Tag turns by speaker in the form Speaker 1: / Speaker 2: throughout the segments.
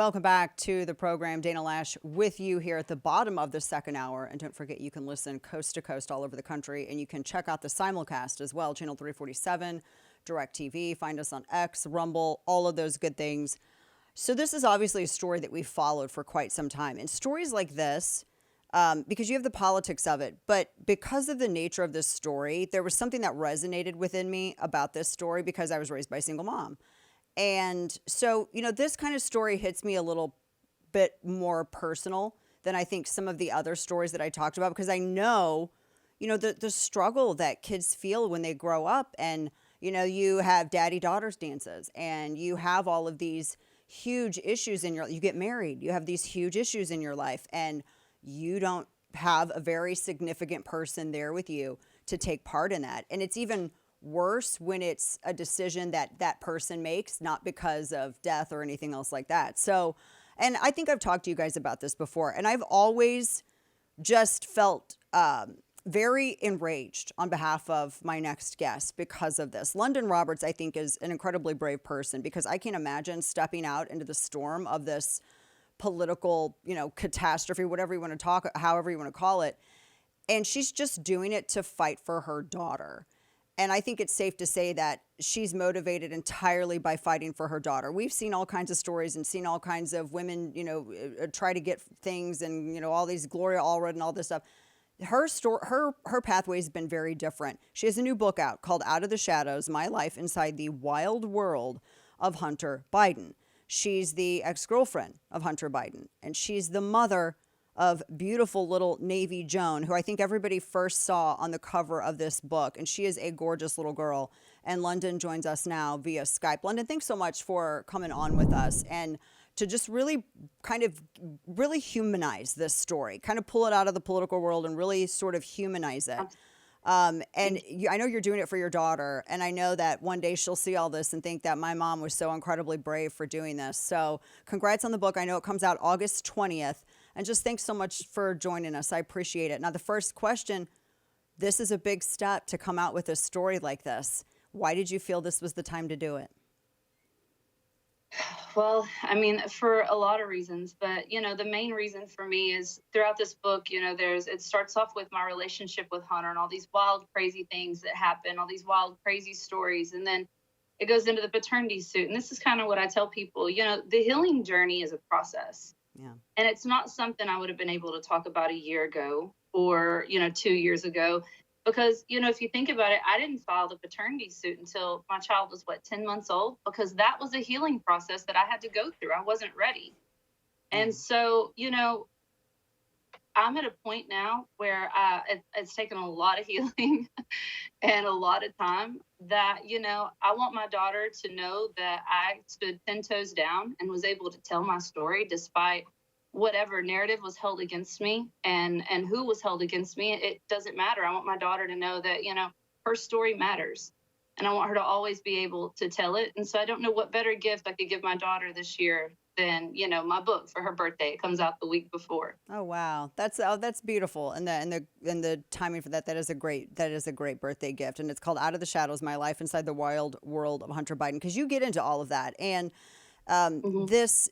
Speaker 1: Welcome back to the program. Dana Loesch with you here at the bottom of the second hour. And don't forget, you can listen coast to coast all over the country. And you can check out the simulcast as well, channel 347, DirecTV. Find us on X, Rumble, all of those good things. So this is obviously a story that we've followed for quite some time. And stories like this, because you have the politics of it, but because of the nature of this story, there was something that resonated within me about this story because I was raised by a single mom. And so, this kind of story hits me a little bit more personal than I think some of the other stories that I talked about, because I know, the struggle that kids feel when they grow up. And, you have daddy-daughters dances, and you have all of these huge issues in you get married, you have these huge issues in your life, and you don't have a very significant person there with you to take part in that. And it's even worse when it's a decision that that person makes, not because of death or anything else like that. So, and I think I've talked to you guys about this before, and I've always just felt very enraged on behalf of my next guest because of this. Lunden Roberts, I think, is an incredibly brave person, because I can't imagine stepping out into the storm of this political, catastrophe, whatever you want to talk, however you want to call it. And she's just doing it to fight for her daughter. And I think it's safe to say that she's motivated entirely by fighting for her daughter. We've seen all kinds of stories and seen all kinds of women, try to get things, and, all these Gloria Allred and all this stuff. Her story, her pathway has been very different. She has a new book out called Out of the Shadows: My Life Inside the Wild World of Hunter Biden. She's the ex-girlfriend of Hunter Biden, and she's the mother of beautiful little Navy Joan, who I think everybody first saw on the cover of this book. And she is a gorgeous little girl. And Lunden joins us now via Skype. Lunden, thanks so much for coming on with us, and to just really kind of really humanize this story, kind of pull it out of the political world and really sort of humanize it. I know you're doing it for your daughter, and I know that one day she'll see all this and think that my mom was so incredibly brave for doing this. So congrats on the book. I know it comes out August 20th. And just thanks so much for joining us. I appreciate it. Now, the first question, this is a big step to come out with a story like this. Why did you feel this was the time to do it?
Speaker 2: Well, I mean, for a lot of reasons, but, the main reason for me is throughout this book, it starts off with my relationship with Hunter and all these wild, crazy things that happen, all these wild, crazy stories. And then it goes into the paternity suit. And this is kind of what I tell people, the healing journey is a process.
Speaker 1: Yeah.
Speaker 2: And it's not something I would have been able to talk about a year ago or, 2 years ago, because, if you think about it, I didn't file the paternity suit until my child was 10 months old, because that was a healing process that I had to go through. I wasn't ready. And so, I'm at a point now where it's taken a lot of healing and a lot of time that, I want my daughter to know that I stood 10 toes down and was able to tell my story despite whatever narrative was held against me and who was held against me. It doesn't matter. I want my daughter to know that, her story matters, and I want her to always be able to tell it. And so I don't know what better gift I could give my daughter this year than, my book for her birthday. It comes out the week before.
Speaker 1: Oh, wow. That's beautiful. And the timing for that is a great birthday gift. And it's called Out of the Shadows: My Life Inside the Wild World of Hunter Biden, because you get into all of that. And this,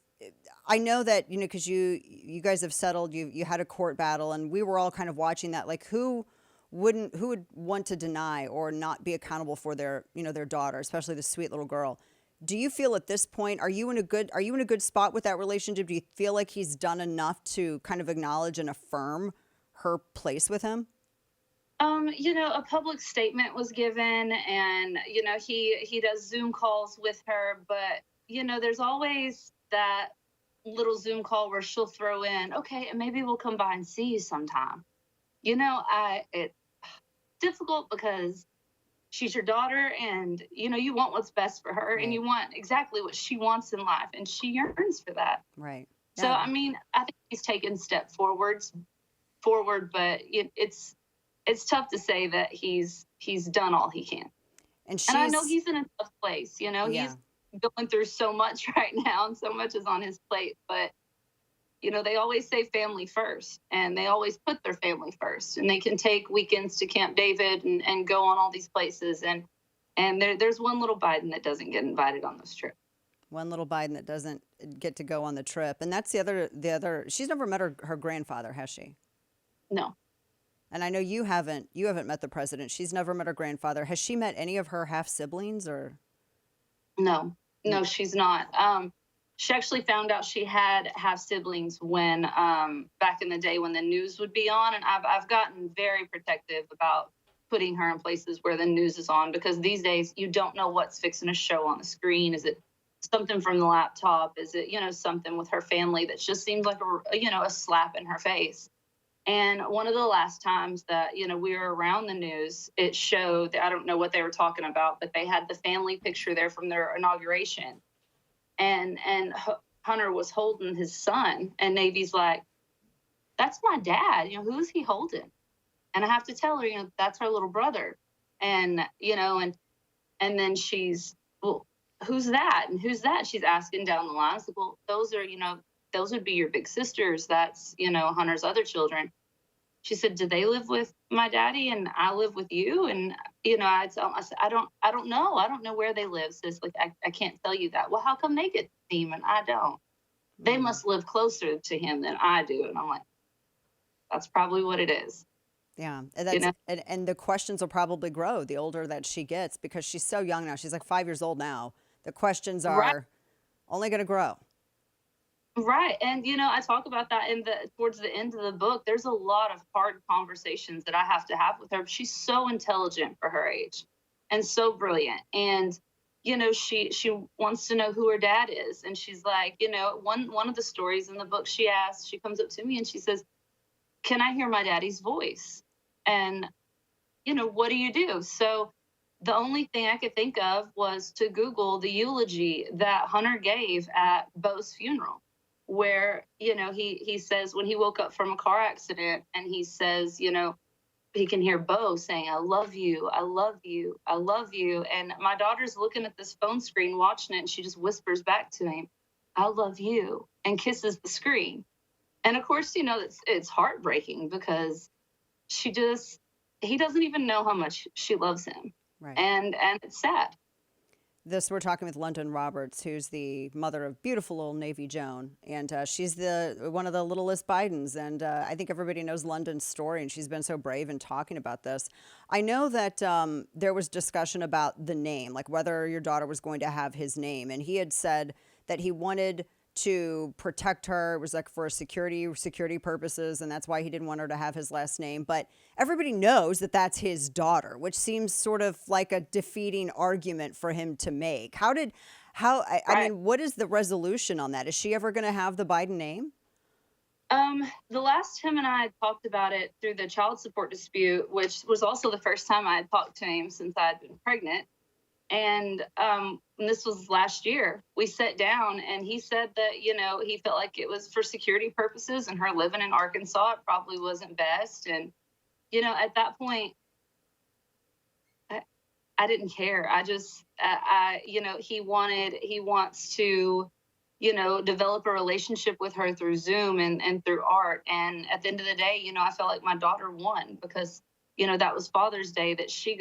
Speaker 1: I know that, because you guys have settled, you had a court battle, and we were all kind of watching that, like who would want to deny or not be accountable for their daughter, especially the sweet little girl. Do you feel at this point, are you in a good spot with that relationship? Do you feel like he's done enough to kind of acknowledge and affirm her place with him?
Speaker 2: A public statement was given, and, he does Zoom calls with her, but, there's always that little Zoom call where she'll throw in, okay, and maybe we'll come by and see you sometime. It's difficult because she's your daughter, and, you want what's best for her, right, and you want exactly what she wants in life, and she yearns for that.
Speaker 1: Right.
Speaker 2: Yeah. So, I mean, I think he's taken step forward, but it's tough to say that he's done all he can. And I know he's in a tough place, he's going through so much right now, and so much is on his plate, but they always say family first, and they always put their family first, and they can take weekends to Camp David and go on all these places. And there's one little Biden that doesn't get invited on this trip.
Speaker 1: One little Biden that doesn't get to go on the trip. And that's the other, she's never met her grandfather, has she?
Speaker 2: No,
Speaker 1: And I know you haven't met the president. She's never met her grandfather. Has she met any of her half siblings or?
Speaker 2: no, no, she's not. She actually found out she had half siblings when back in the day when the news would be on, and I've gotten very protective about putting her in places where the news is on, because these days you don't know what's fixing to show on the screen. Is it something from the laptop? Is it, something with her family that just seems like a slap in her face? And one of the last times that, we were around the news, it showed, I don't know what they were talking about, but they had the family picture there from their inauguration. And Hunter was holding his son, and Navy's like, "That's my dad. Who is he holding?" And I have to tell her, that's her little brother. And, and then she's, "Well, who's that? And who's that?" She's asking down the line. I said, "Well, those are, those would be your big sisters. That's, Hunter's other children." She said, "Do they live with my daddy and I live with you?" And, I said, I don't know. I don't know where they live, sis. Like, I can't tell you that. "Well, how come they get to see him and I don't?" "They must live closer to him than I do." And I'm like, that's probably what it is.
Speaker 1: Yeah, and the questions will probably grow the older that she gets, because she's so young now. She's like 5 years old now. The questions
Speaker 2: Right.
Speaker 1: are only going to grow.
Speaker 2: Right. And, I talk about that towards the end of the book. There's a lot of hard conversations that I have to have with her. She's so intelligent for her age and so brilliant. And, she wants to know who her dad is. And she's like, one of the stories in the book, she comes up to me and she says, "Can I hear my daddy's voice?" And, what do you do? So the only thing I could think of was to Google the eulogy that Hunter gave at Bo's funeral, where, he says when he woke up from a car accident, and he says, he can hear Bo saying, "I love you, I love you, I love you." And my daughter's looking at this phone screen watching it, and she just whispers back to him, "I love you," and kisses the screen. And of course, it's heartbreaking, because he doesn't even know how much she loves him.
Speaker 1: Right.
Speaker 2: And it's sad.
Speaker 1: We're talking with Lunden Roberts, who's the mother of beautiful little Navy Joan, and she's one of the littlest Bidens. And I think everybody knows London's story, and she's been so brave in talking about this. I know that there was discussion about the name, like whether your daughter was going to have his name, and he had said that he wanted to protect her. It was like for security purposes, and that's why he didn't want her to have his last name. But everybody knows that that's his daughter, which seems sort of like a defeating argument for him to make. I mean, what is the resolution on that? Is she ever going to have the Biden name?
Speaker 2: The last him and I had talked about it through the child support dispute, which was also the first time I had talked to him since I had been pregnant. And this was last year. We sat down, and he said that, he felt like it was for security purposes, and her living in Arkansas, it probably wasn't best. And, at that point, I didn't care. He wants to, develop a relationship with her through Zoom and through art. And at the end of the day, I felt like my daughter won, because that was Father's Day that she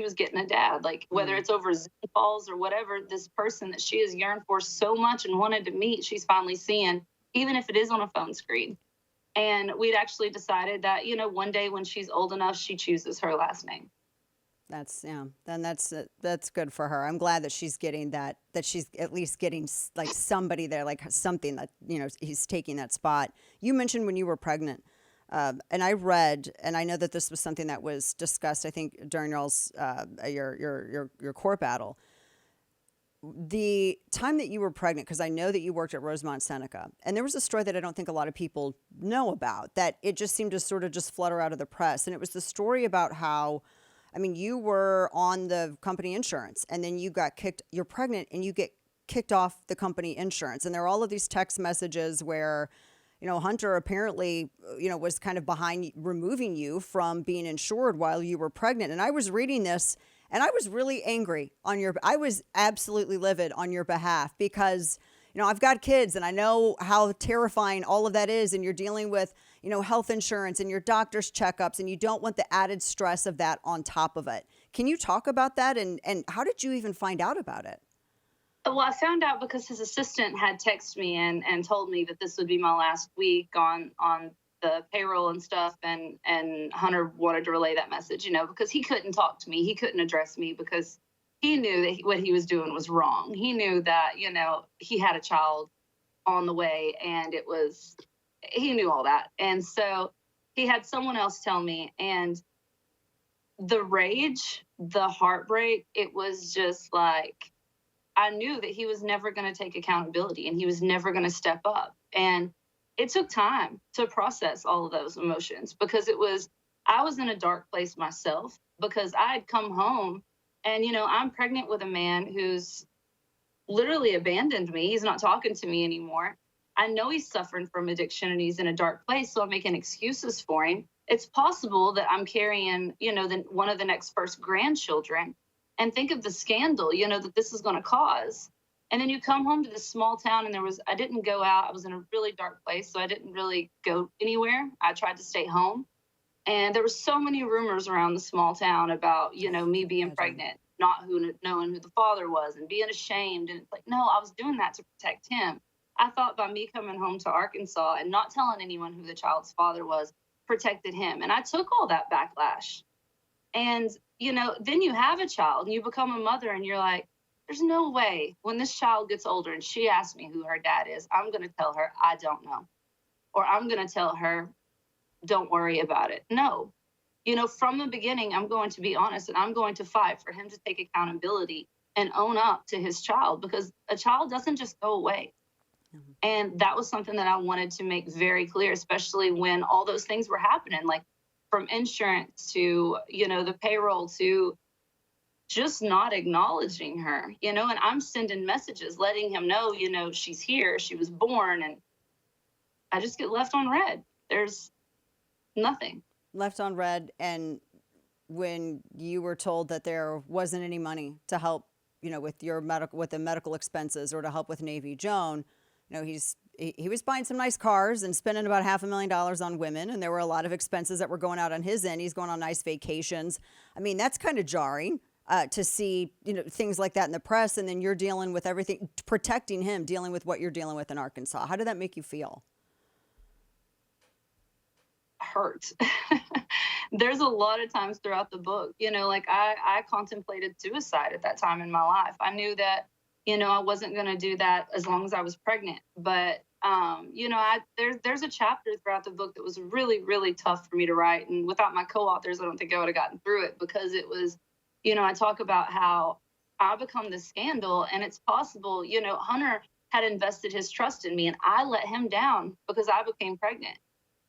Speaker 2: was getting a dad, like whether it's over Zoom calls or whatever, this person that she has yearned for so much and wanted to meet, she's finally seeing, even if it is on a phone screen. And we'd actually decided that, one day when she's old enough, she chooses her last name.
Speaker 1: Then that's good for her. I'm glad that she's getting that she's at least getting like somebody there, like something that, he's taking that spot. You mentioned when you were pregnant. And I read, and I know that this was something that was discussed, I think, during y'all's your court battle. The time that you were pregnant, because I know that you worked at Rosemont Seneca, and there was a story that I don't think a lot of people know about, that it just seemed to sort of just flutter out of the press. And it was the story about how, you were on the company insurance, and then you're pregnant, and you get kicked off the company insurance. And there are all of these text messages where, Hunter apparently, was kind of behind removing you from being insured while you were pregnant. And I was reading this, and I was really angry I was absolutely livid on your behalf, because, I've got kids, and I know how terrifying all of that is. And you're dealing with, health insurance and your doctor's checkups, and you don't want the added stress of that on top of it. Can you talk about that? And how did you even find out about it?
Speaker 2: Well, I found out because his assistant had texted me and told me that this would be my last week on the payroll and stuff, and Hunter wanted to relay that message, because he couldn't talk to me, he couldn't address me because he knew that what he was doing was wrong. He knew that he had a child on the way, and he knew all that, and so he had someone else tell me, and the rage, the heartbreak, it was just like, I knew that he was never going to take accountability and he was never going to step up. And it took time to process all of those emotions because I was in a dark place myself because I had come home and, I'm pregnant with a man who's literally abandoned me. He's not talking to me anymore. I know he's suffering from addiction and he's in a dark place. So I'm making excuses for him. It's possible that I'm carrying, one of the next first grandchildren. And think of the scandal, that this is going to cause. And then you come home to this small town and I didn't go out. I was in a really dark place, so I didn't really go anywhere. I tried to stay home. And there were so many rumors around the small town about, me being pregnant, not knowing who the father was and being ashamed. And it's like, no, I was doing that to protect him. I thought by me coming home to Arkansas and not telling anyone who the child's father was protected him. And I took all that backlash. And, then you have a child and you become a mother and you're like, there's no way when this child gets older and she asks me who her dad is, I'm going to tell her, I don't know. Or I'm going to tell her, don't worry about it. No, from the beginning, I'm going to be honest and I'm going to fight for him to take accountability and own up to his child because a child doesn't just go away. Mm-hmm. And that was something that I wanted to make very clear, especially when all those things were happening, like from insurance to, the payroll to just not acknowledging her, and I'm sending messages, letting him know, she's here, she was born, and I just get left on red. There's nothing.
Speaker 1: Left on red. And when you were told that there wasn't any money to help, with the medical expenses or to help with Navy Joan, he was buying some nice cars and spending about $500,000 on women. And there were a lot of expenses that were going out on his end. He's going on nice vacations. I mean, that's kind of jarring to see, things like that in the press. And then you're dealing with everything, protecting him, dealing with what you're dealing with in Arkansas. How did that make you feel?
Speaker 2: Hurt. There's a lot of times throughout the book, I contemplated suicide at that time in my life. I knew that, I wasn't going to do that as long as I was pregnant. But, there's a chapter throughout the book that was really, really tough for me to write. And without my co-authors, I don't think I would have gotten through it because it was, I talk about how I become the scandal and it's possible, Hunter had invested his trust in me and I let him down because I became pregnant.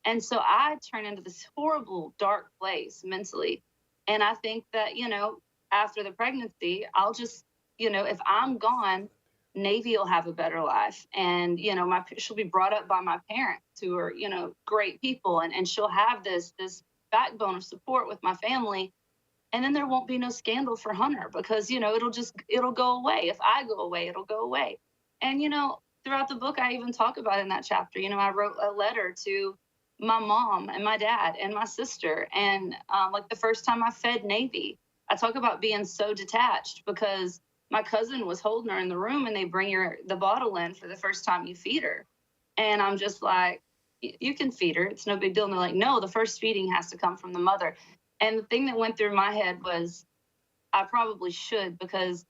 Speaker 2: And so I turned into this horrible, dark place mentally. And I think that, after the pregnancy, I'll just, if I'm gone, Navy will have a better life. And, she'll be brought up by my parents who are, great people. And she'll have this backbone of support with my family. And then there won't be no scandal for Hunter because, it'll go away. If I go away, it'll go away. And, throughout the book, I even talk about in that chapter, I wrote a letter to my mom and my dad and my sister. And like the first time I fed Navy, I talk about being so detached because my cousin was holding her in the room and they bring the bottle in for the first time you feed her. And I'm just like, you can feed her. It's no big deal. And they're like, no, the first feeding has to come from the mother. And the thing that went through my head was I probably should because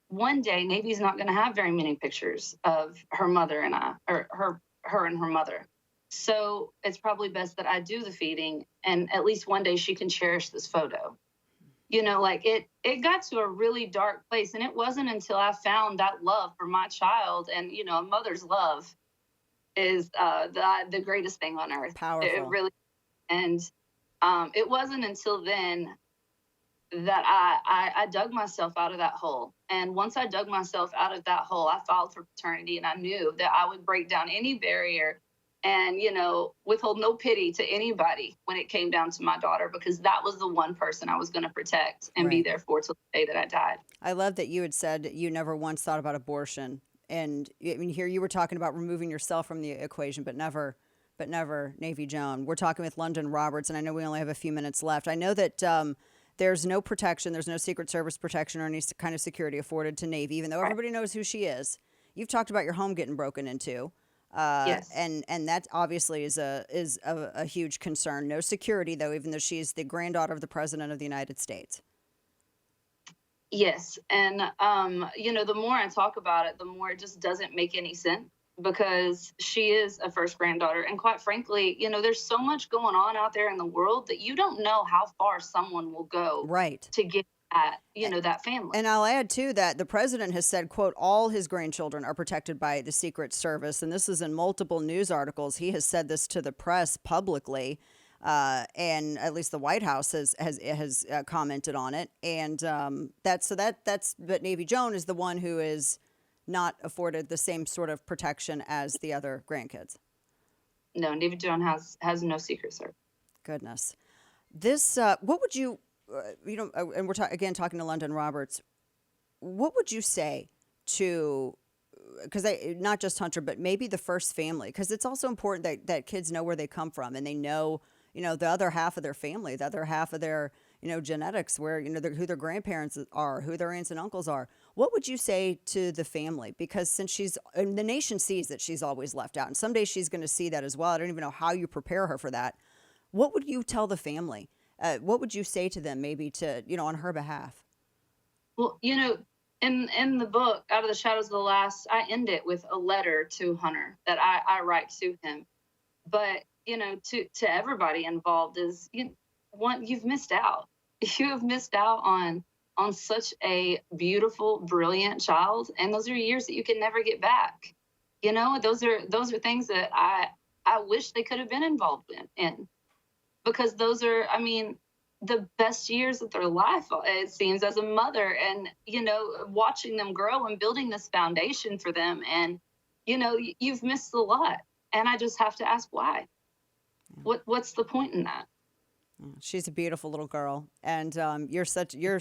Speaker 2: one day Navy's not going to have very many pictures of her mother and I, or her and her mother. So it's probably best that I do the feeding and at least one day she can cherish this photo. It got to a really dark place. And it wasn't until I found that love for my child and, a mother's love is the greatest thing on earth.
Speaker 1: Powerful.
Speaker 2: It really, and it wasn't until then that I dug myself out of that hole. And once I dug myself out of that hole, I filed for paternity and I knew that I would break down any barrier and, withhold no pity to anybody when it came down to my daughter, because that was the one person I was going to protect and be there for till the day that I died.
Speaker 1: I love that you had said that you never once thought about abortion. And I mean, here you were talking about removing yourself from the equation, but never Navy Joan. We're talking with Lunden Roberts, and I know we only have a few minutes left. I know that there's no protection, there's no Secret Service protection or any kind of security afforded to Navy, even though everybody knows who she is. You've talked about your home getting broken into.
Speaker 2: Yes.
Speaker 1: And that obviously is a huge concern. No security, though, even though she's the granddaughter of the President of the United States.
Speaker 2: Yes. And, the more I talk about it, the more it just doesn't make any sense, because she is a first granddaughter. And quite frankly, there's so much going on out there in the world that you don't know how far someone will go
Speaker 1: Right.
Speaker 2: to get at, that family.
Speaker 1: And I'll add, too, that the president has said, quote, all his grandchildren are protected by the Secret Service. And this is in multiple news articles. He has said this to the press publicly. And at least the White House has commented on it. And but Navy Joan is the one who is not afforded the same sort of protection as the other grandkids.
Speaker 2: No, Navy Joan has no Secret Service.
Speaker 1: Goodness. This, what would you, and we're again talking to Lunden Roberts, what would you say to, because not just Hunter, but maybe the first family, because it's also important that kids know where they come from and they know, the other half of their family, the other half of their, genetics, where, who their grandparents are, who their aunts and uncles are. What would you say to the family? Because since the nation sees that she's always left out, and someday she's going to see that as well. I don't even know how you prepare her for that. What would you tell the family? What would you say to them, maybe to, on her behalf?
Speaker 2: Well, in the book, Out of the Shadows of the Last, I end it with a letter to Hunter that I write to him. But, to everybody involved is, you've missed out. You have missed out on such a beautiful, brilliant child. And those are years that you can never get back. Those are things that I wish they could have been involved in. Because those are, the best years of their life, it seems, as a mother, and, watching them grow and building this foundation for them. And, you've missed a lot. And I just have to ask why. What's the point in that?
Speaker 1: She's a beautiful little girl, and you're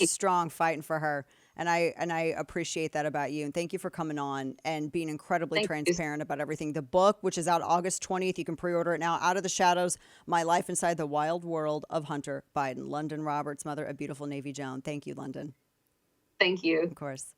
Speaker 1: strong fighting for her, and I appreciate that about you. And thank you for coming on and being incredibly transparent about everything. The book, which is out August 20th, you can pre-order it now. Out of the Shadows: My Life Inside the Wild World of Hunter Biden. Lunden Roberts, mother of beautiful Navy Joan. Thank you, Lunden.
Speaker 2: Thank you.
Speaker 1: Of course.